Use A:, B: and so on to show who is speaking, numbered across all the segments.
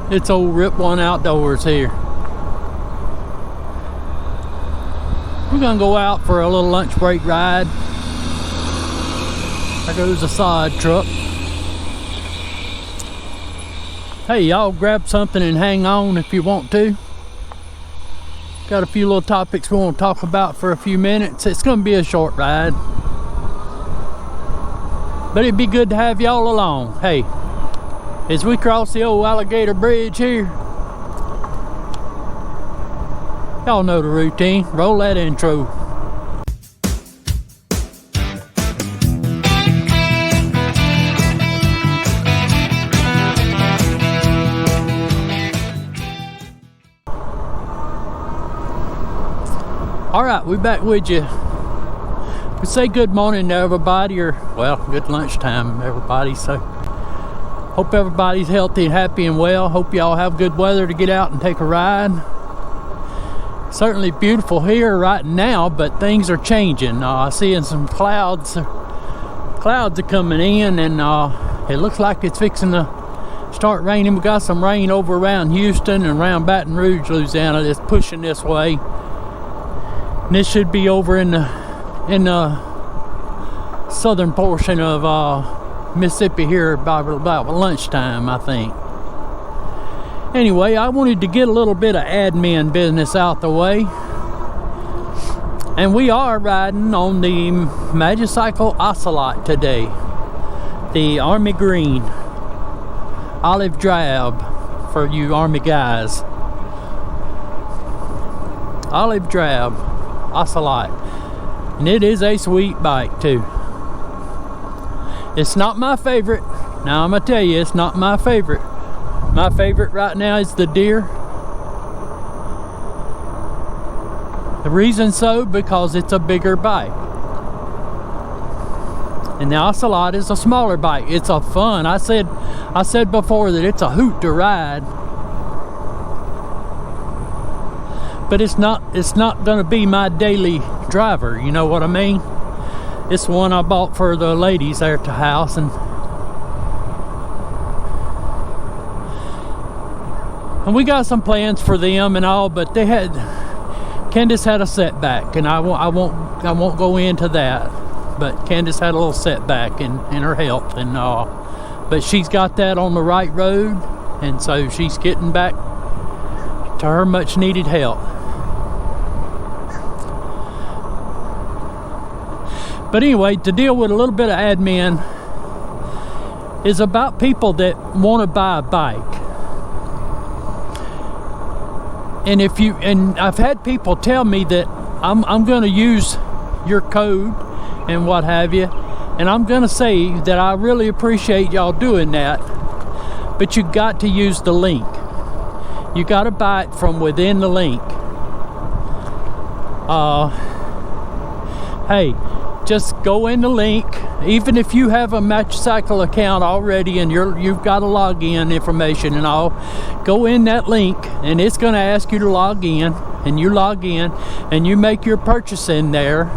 A: It's old Rip One Outdoors here. We're gonna go out for a little lunch break ride. There goes a sod truck. Hey, y'all grab something and hang on if you want to. Got a few little topics we want to talk about for a few minutes. It's gonna be a short ride, but it'd be good to have y'all along. Hey, as we cross the old alligator bridge here, y'all know the routine. Roll that intro. All right, we back with you. We say good morning to everybody, or well, good lunchtime, everybody. So hope everybody's healthy and happy and well. Hope y'all have good weather to get out and take a ride. Certainly beautiful here right now, but things are changing. I see some clouds. Clouds are coming in, and it looks like it's fixing to start raining. We got some rain over around Houston and around Baton Rouge, Louisiana. That's pushing this way. And this should be over in the southern portion of Mississippi here by about lunchtime, I think. Anyway, I wanted to get a little bit of admin business out the way. And we are riding on the Magicycle Ocelot today. The Army Green. Olive drab for you Army guys. Olive drab Ocelot. And it is a sweet bike too. It's not my favorite. Now I'm gonna tell you, it's not my favorite. My favorite right now is the Deer. The reason so, because it's a bigger bike. And the Ocelot is a smaller bike. It's a fun. I said before that it's a hoot to ride. But it's not gonna be my daily driver, you know what I mean? It's one I bought for the ladies there at the house, and we got some plans for them and all, but Candace had a setback, and I won't go into that, but Candace had a little setback in her health, and but she's got that on the right road, and so she's getting back to her much needed health. But anyway, to deal with a little bit of admin is about people that want to buy a bike. And I've had people tell me that I'm going to use your code and what have you, and I'm going to say that I really appreciate y'all doing that, but you got to use the link. You got to buy it from within the link. Hey, just go in the link. Even if you have a Magicycle account already and you've got a login information and all, go in that link, and it's going to ask you to log in, and you log in and you make your purchase in there,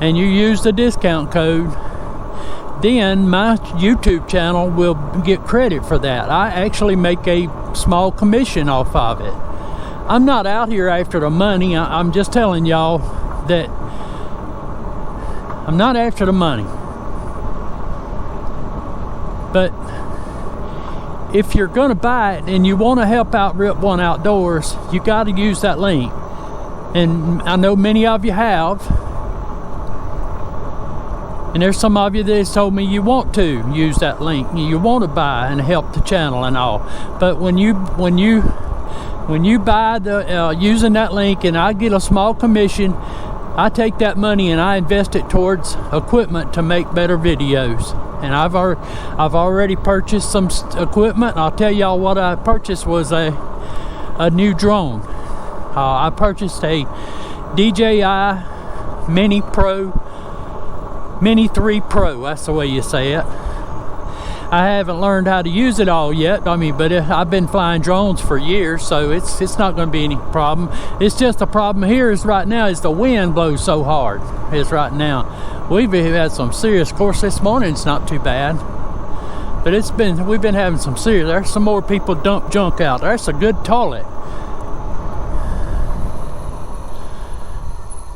A: and you use the discount code. Then my YouTube channel will get credit for that. I actually make a small commission off of it. I'm not out here after the money. I'm just telling y'all that I'm not after the money. But if you're going to buy it and you want to help out Rip One Outdoors, you got to use that link. And I know many of you have. And there's some of you that has told me you want to use that link. You want to buy and help the channel and all. But when you buy the using that link, and I get a small commission, I take that money and I invest it towards equipment to make better videos. And I've already purchased some equipment. I'll tell y'all what I purchased was a new drone. I purchased a DJI Mini 3 Pro. That's the way you say it. I haven't learned how to use it all yet. I mean, but I've been flying drones for years, so it's not going to be any problem. It's just the problem here is right now is the wind blows so hard. It's right now. We've had some serious. Of course, this morning it's not too bad, But we've been having some serious. There's some more people dump junk out. There's a good toilet.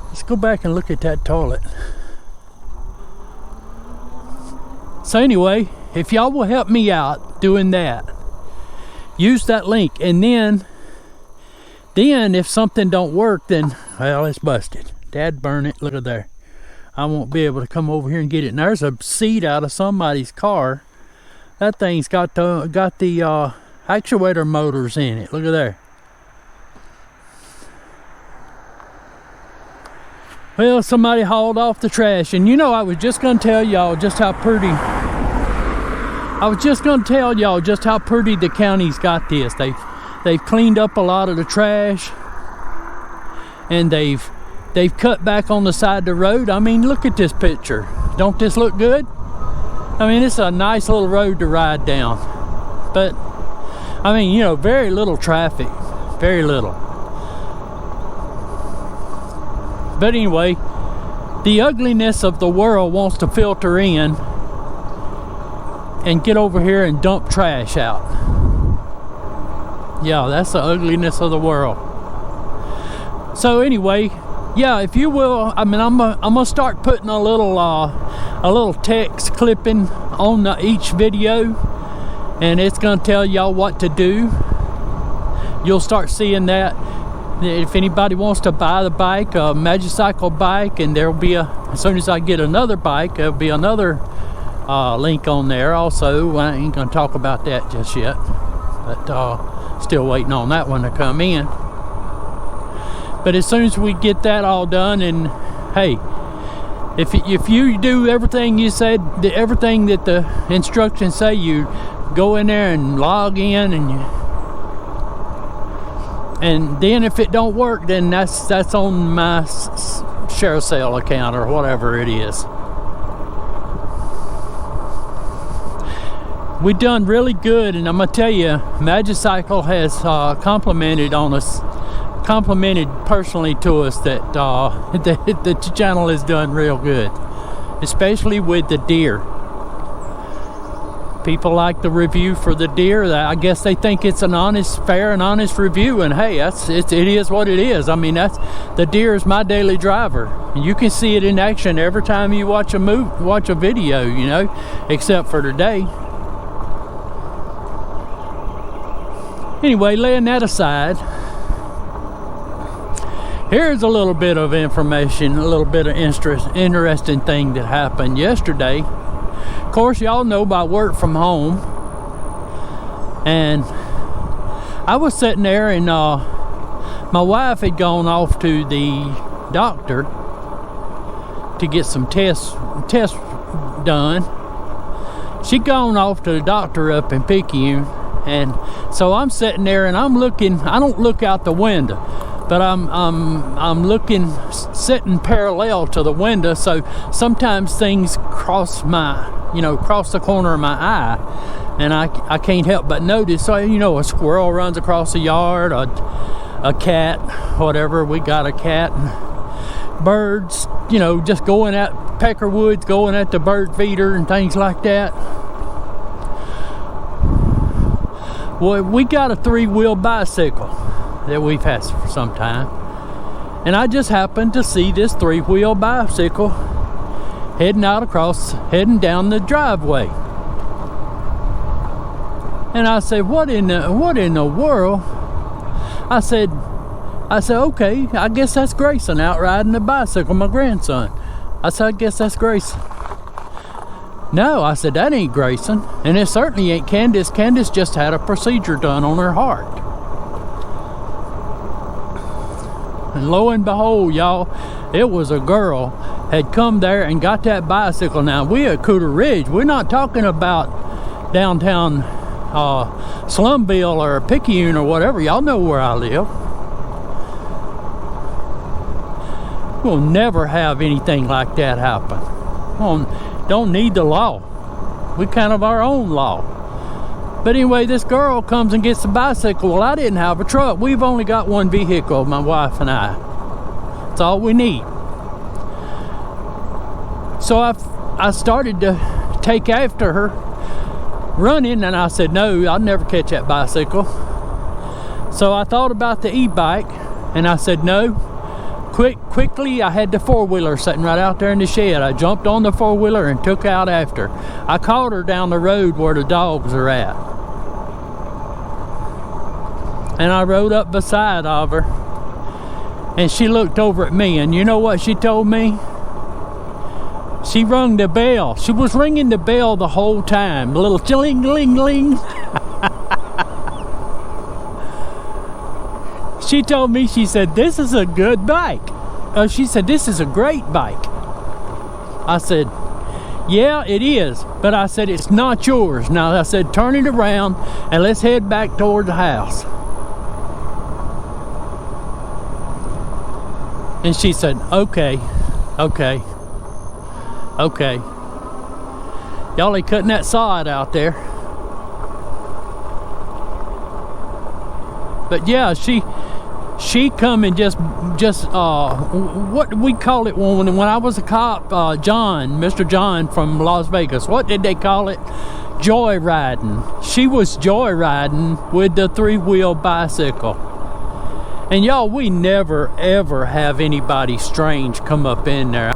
A: Let's go back and look at that toilet. So anyway, if y'all will help me out doing that, use that link, and then if something don't work, then well, it's busted. Dad burn it. Look at there. I won't be able to come over here and get it. And there's a seat out of somebody's car. That thing's got the actuator motors in it. Look at there. Well, somebody hauled off the trash. And you know, I was just going to tell y'all just how pretty. I was just going to tell y'all just how pretty the county's got this. They've cleaned up a lot of the trash. And they've cut back on the side of the road. I mean, look at this picture. Don't this look good? I mean, it's a nice little road to ride down. But, I mean, you know, very little traffic. Very little. But anyway, the ugliness of the world wants to filter in and get over here and dump trash out. Yeah, that's the ugliness of the world. So anyway, yeah, if you will, I mean, I'm gonna start putting a little text clipping on each video, and it's gonna tell y'all what to do. You'll start seeing that. If anybody wants to buy the bike, a Magicycle bike, and there'll be as soon as I get another bike, there'll be another link on there also. I ain't gonna talk about that just yet, but still waiting on that one to come in. But as soon as we get that all done, and hey, if you do everything you said, everything that the instructions say, you go in there and log in, and then if it don't work, then that's on my share sale account or whatever it is. We done really good, and I'm gonna tell you, Magicycle has complimented personally to us that the channel has done real good, especially with the deer. People like the review for the deer. I guess they think it's an fair and honest review, and hey, it is what it is. I mean, the deer is my daily driver, and you can see it in action every time you watch a video, you know, except for today. Anyway, laying that aside, here's a little bit of information, a little bit of interesting thing that happened yesterday. Of course, y'all know I work from home, and I was sitting there, and my wife had gone off to the doctor to get some tests done. She'd gone off to the doctor up in Picayune, and so I'm sitting there and I'm looking. I don't look out the window, but I'm looking, sitting parallel to the window, so sometimes things cross the corner of my eye, and I can't help but notice. So, you know, a squirrel runs across the yard, a cat, whatever. We got a cat, and birds, you know, just going at peckerwoods, going at the bird feeder and things like that. Well, we got a 3-wheel bicycle that we've had for some time, and I just happened to see this 3-wheel bicycle heading down the driveway, and I said, what in the world? I said, okay, I guess that's Grayson out riding the bicycle, my grandson. I said, I guess that's Grayson. No, I said, that ain't Grayson, and it certainly ain't Candace. Candace just had a procedure done on her heart. And lo and behold, y'all, it was a girl had come there and got that bicycle. Now, we at Cooter Ridge, we're not talking about downtown Slumville or Picayune or whatever. Y'all know where I live. We'll never have anything like that happen. Don't need the law. We kind of our own law. But anyway, this girl comes and gets the bicycle. Well, I didn't have a truck. We've only got one vehicle, my wife and I. That's all we need. So I started to take after her, running, and I said, no, I'll never catch that bicycle. So I thought about the e-bike, and I said, no. Quickly, I had the four-wheeler sitting right out there in the shed. I jumped on the four-wheeler and took out after. I caught her down the road where the dogs are at. And I rode up beside of her, and she looked over at me, and you know what she told me? She rung the bell. She was ringing the bell the whole time. A little chling-ling-ling. She told me, she said, this is a good bike. She said, this is a great bike. I said, yeah, it is. But I said, it's not yours. Now, I said, turn it around and let's head back toward the house. And she said, okay. Y'all ain't cutting that sod out there. But yeah, she come and just what we call it when I was a cop, Mr. John from Las Vegas, what did they call it? Joyriding. She was joyriding with the three-wheel bicycle. And y'all, we never ever have anybody strange come up in there.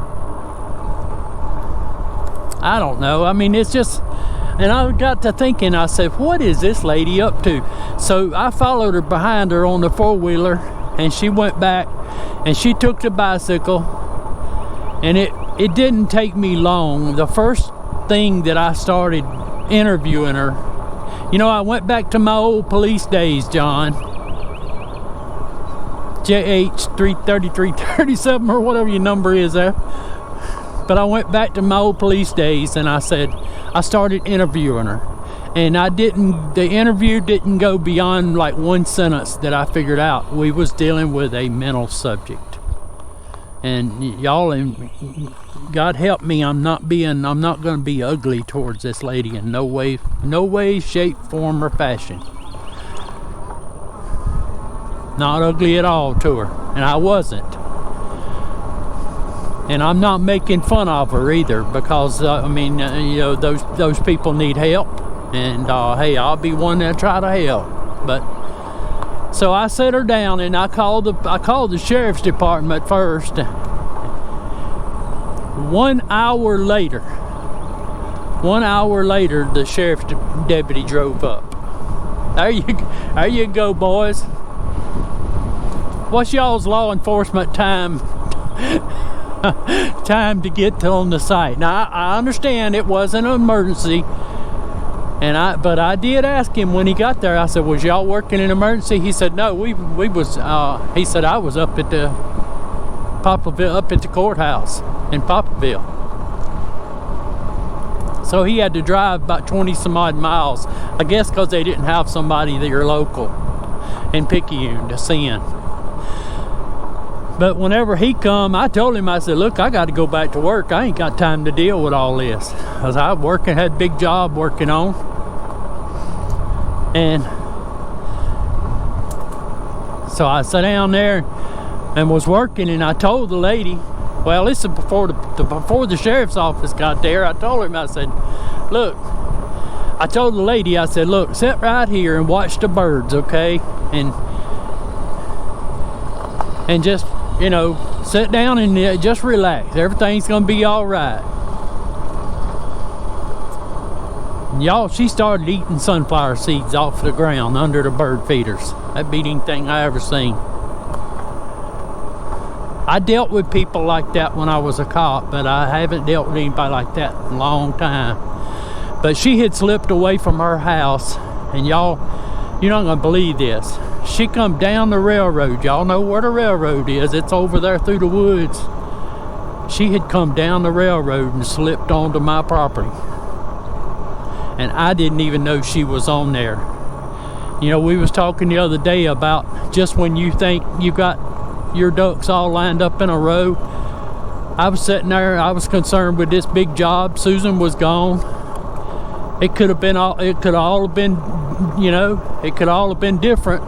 A: I don't know. I mean, it's just, and I got to thinking, I said, what is this lady up to? So I followed her behind her on the four-wheeler, and she went back and she took the bicycle, and it didn't take me long. The first thing that I started interviewing her, you know, I went back to my old police days, John. JH 33337 or whatever your number is there. But I went back to my old police days, and I started interviewing her. And the interview didn't go beyond like one sentence that I figured out. We was dealing with a mental subject. And y'all, God help me, I'm not going to be ugly towards this lady in no way, shape, form, or fashion. Not ugly at all to her, and I wasn't. And I'm not making fun of her either, because I mean, you know, those people need help, and hey, I'll be one that try to help. But so I set her down, and I called the sheriff's department first. 1 hour later, the sheriff's deputy drove up. There you go, boys. What's y'all's law enforcement time to get on the site? Now, I understand it wasn't an emergency, but I did ask him when he got there. I said, was y'all working in emergency? He said, no, we was, he said, I was up at the Poplarville, up at the courthouse in Poplarville. So he had to drive about 20 some odd miles, I guess because they didn't have somebody there local in Picayune to send. But whenever he come, I told him, I said, look, I got to go back to work. I ain't got time to deal with all this. Because I had a big job working on. And so I sat down there and was working, and I told the lady, well, this is before the sheriff's office got there. I told him, I said, look, I told the lady, I said, look, sit right here and watch the birds, okay? And just, you know, sit down and just relax. Everything's gonna be all right. Y'all, she started eating sunflower seeds off the ground under the bird feeders. That beat anything I ever seen. I dealt with people like that when I was a cop, but I haven't dealt with anybody like that in a long time. But she had slipped away from her house, and y'all, you're not gonna believe this. She come down the railroad. Y'all know where the railroad is. It's over there through the woods. She had come down the railroad and slipped onto my property. And I didn't even know she was on there. You know, we was talking the other day about just when you think you got your ducks all lined up in a row. I was sitting there, I was concerned with this big job. Susan was gone. It could have all have been, you know, it could all have been different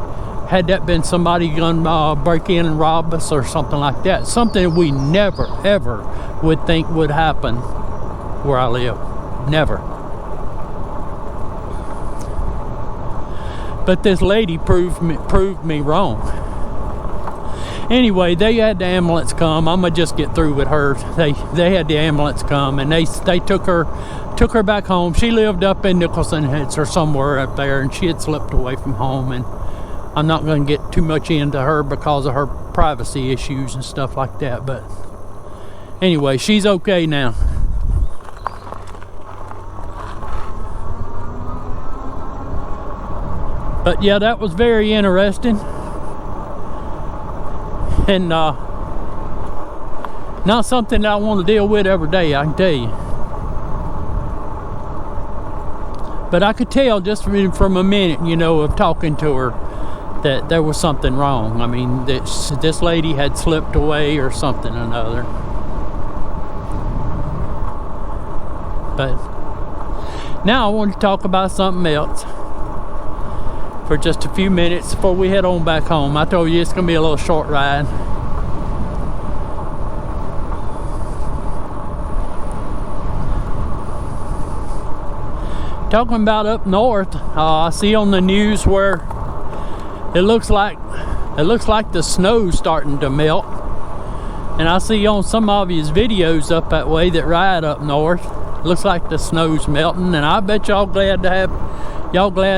A: had that been somebody gonna break in and rob us or something like that. Something we never, ever would think would happen where I live. Never. But this lady proved me wrong. Anyway, they had the ambulance come. I'm gonna just get through with her. They had the ambulance come, and they took her back home. She lived up in Nicholson Heads or somewhere up there, and she had slipped away from home. And I'm not gonna get too much into her because of her privacy issues and stuff like that. But anyway, she's okay now. But yeah, that was very interesting. And not something that I want to deal with every day, I can tell you. But I could tell just from a minute, you know, of talking to her, that there was something wrong. I mean, this lady had slipped away or something or another. But now I want to talk about something else for just a few minutes before we head on back home. I told you it's gonna be a little short ride. Talking about up north, I see on the news where it looks like the snow's starting to melt, and I see on some of his videos up that way that ride up north, looks like the snow's melting, and I bet y'all glad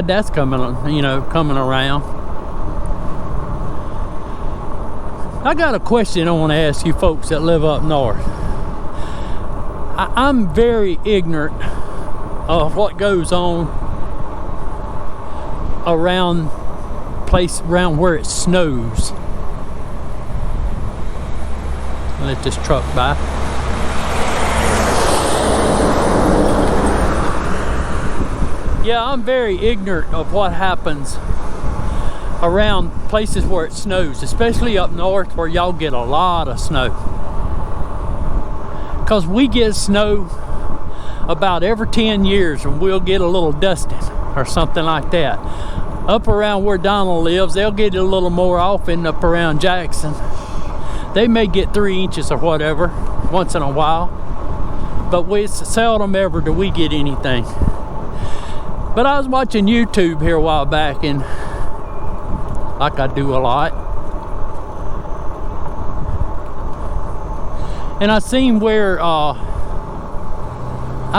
A: that's coming, you know, coming around. I got a question I want to ask you folks that live up north. I'm very ignorant of what goes on around where it snows. Let this truck by. Yeah, I'm very ignorant of what happens around places where it snows, especially up north where y'all get a lot of snow. Because we get snow about every 10 years, and we'll get a little dusting or something like that. Up around where Donald lives, they'll get it a little more often. Up around Jackson, they may get 3 inches or whatever once in a while, but it's seldom ever do we get anything. But I was watching YouTube here a while back, and like I do a lot, and I seen where I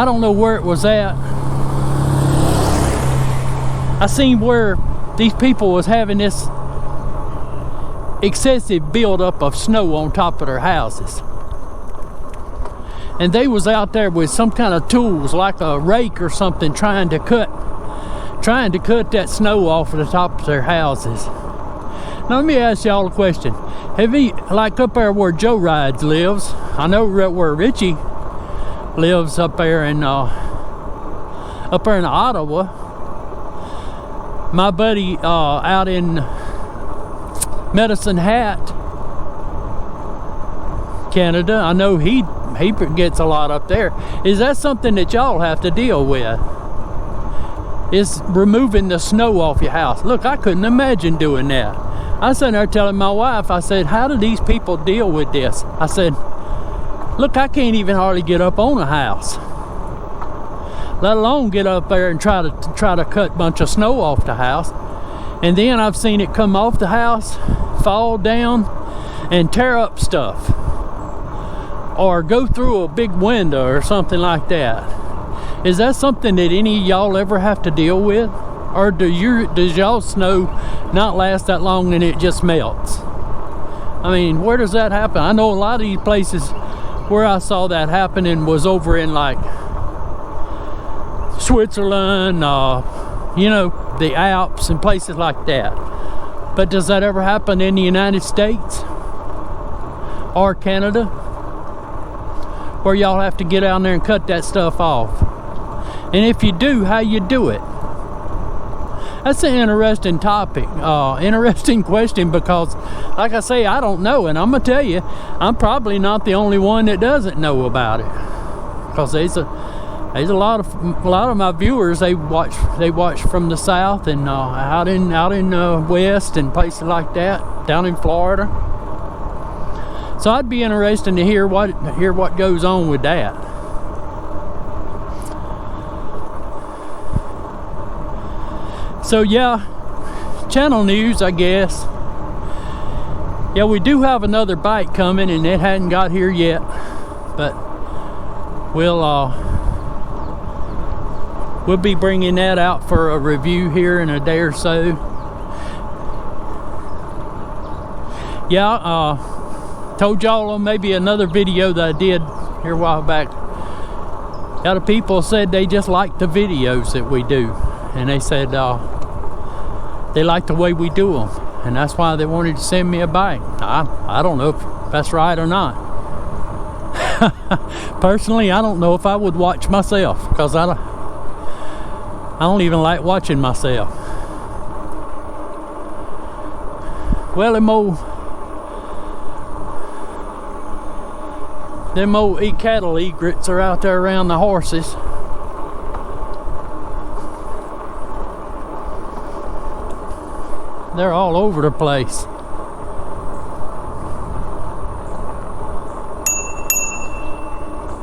A: don't know where it was at. I seen where these people was having this excessive buildup of snow on top of their houses, and they was out there with some kind of tools like a rake or something trying to cut that snow off of the top of their houses. Now let me ask y'all a question. Have you, like up there where Joe Rides lives, I know where Richie lives up there in Ottawa. My buddy out in Medicine Hat, Canada, I know he gets a lot up there. Is that something that y'all have to deal with? Is removing the snow off your house? Look, I couldn't imagine doing that. I was sitting there telling my wife, I said, how do these people deal with this? I said, look, I can't even hardly get up on a house, let alone get up there and try to cut a bunch of snow off the house. And then I've seen it come off the house, fall down, and tear up stuff, or go through a big window or something like that. Is that something that any of y'all ever have to deal with? Or does y'all snow not last that long and it just melts? I mean, where does that happen? I know a lot of these places where I saw that happening was over in like Switzerland, you know, the Alps and places like that. But does that ever happen in the United States or Canada, where y'all have to get out there and cut that stuff off? And if you do, how you do it? That's an interesting topic, interesting question, because like I say, I don't know, and I'm gonna tell you, I'm probably not the only one that doesn't know about it, because there's a lot of my viewers, they watch from the south and out in west and places like that, down in Florida. So I'd be interested to hear what goes on with that. So yeah, channel news, I guess. Yeah, we do have another bike coming, and it hadn't got here yet, but we'll be bringing that out for a review here in a day or so. Yeah, told y'all on maybe another video that I did here a while back. A lot of people said they just like the videos that we do, and they said they like the way we do them, and that's why they wanted to send me a bike. I don't know if that's right or not. Personally, I don't know if I would watch myself, because I don't even like watching myself. Well, them old cattle egrets are out there around the horses. They're all over the place.